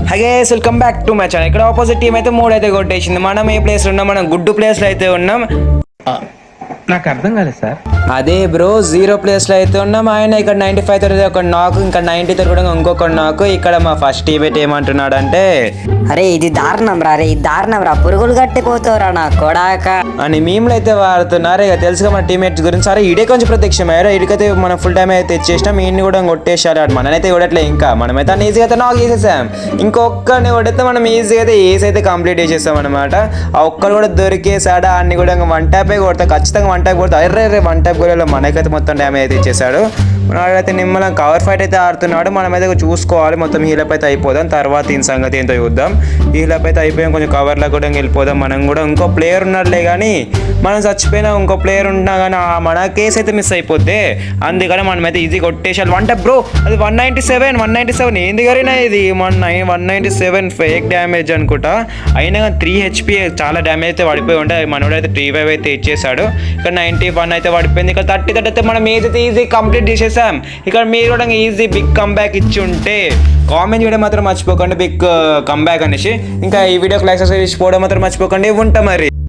Hi guys, welcome back to my channel. ఇక్కడ opposite team అయితే 3 అయితే కొట్టేసింది. మనం ఏ ప్లేస్ లో ఉన్నాం? మనం గుడ్డు ప్లేస్ లో అయితే ఉన్నాం. నాకు అర్థం కాలేదు సార్. అదే బ్రో, 0 ప్లేస్ లో అయితే ఉన్నాం. ఆయన ఇక్కడ 95 తోటి ఒక నాక్, ఇంకా 90 తోటి కూడా ఇంకొక నాక్. ఇక్కడ మా ఫస్ట్ టీమేట్ ఏమంటున్నాడు అంటే, అరే ఇది దారుణం రా, అరే ఇది దారుణం రా, పురుగులు కట్టిపోతావురా నా కొడాక అని మీమ్లు అయితే వాడుతున్నారు. ఇక తెలుసుగా మన టీమేట్స్ గురించి. సరే ఇడే కొంచెం ప్రత్యక్షమయ్యారు. ఇడికైతే మనం ఫుల్ టైం అయితే తెచ్చేసినాం. ఈయన్ని కూడా కొట్టేసారు. మననైతే కొట్టట్లే. ఇంకా మనమైతే అన్ని ఈజీగా అయితే నాక్ చేసేసాం. ఇంకొక్కరిని కొడితే మనం ఈజీగా అయితే ఏస్ అయితే కంప్లీట్ చేసేస్తాం అనమాట. ఆ ఒక్కరు కూడా దొరికేసాడు. అన్ని కూడా ఇంకా 1 ట్యాపే కొడతా, ఖచ్చితంగా 1 ట్యాప్ కొడతా. అర్రే 1 ట్యాప్ కొడేలో మనకైతే మొత్తం డ్యామేజ్ అయితే ఇచ్చేసాడు. మనవాడైతే నిమ్మలం కవర్ ఫైట్ అయితే ఆడుతున్నాడు. మనమైతే చూసుకోవాలి. మొత్తం హీలప్ అయితే అయిపోదాం. తర్వాత ఈ సంగతి ఏంటో చూద్దాం. హీలప్ అయితే అయిపోయాం. కొంచెం కవర్లో కూడా వెళ్ళిపోదాం. మనం కూడా ఇంకో ప్లేయర్ ఉన్నాడులే, కానీ మనం చచ్చిపోయినా ఇంకో ప్లేయర్ ఉన్నా కానీ మన కేసు అయితే మిస్ అయిపోద్ది. అందుకని మనమైతే ఈజీ కొట్టేసాలి. 1 ట్యాప్ బ్రో, అది 197 ఏంది కరీనా ఇది? 197 ఫేక్ డ్యామేజ్ అనుకుంటా. అయినా కానీ 3 HP చాలా డ్యామేజ్ అయితే పడిపోయి ఉంటే మనోడైతే 35 అయితే ఇచ్చేసాడు. ఇక్కడ 91 అయితే పడిపోయింది. ఇక్కడ 30 అయితే మనం ఏదైతే ఈజీ కంప్లీట్ చేసేసాం. ఇక్కడ మీరు కూడా ఈజీ బిగ్ కంబ్యాక్ ఇచ్చి ఉంటే కామెంట్ చేయడం మాత్రం మర్చిపోకండి, బిగ్ కంబ్యాక్ అనేసి. ఇంకా ఈ వీడియోకి లైక్ సబ్స్క్రైబ్ చేసుకోవడం మాత్రం మర్చిపోకండి. ఉంటా మరి.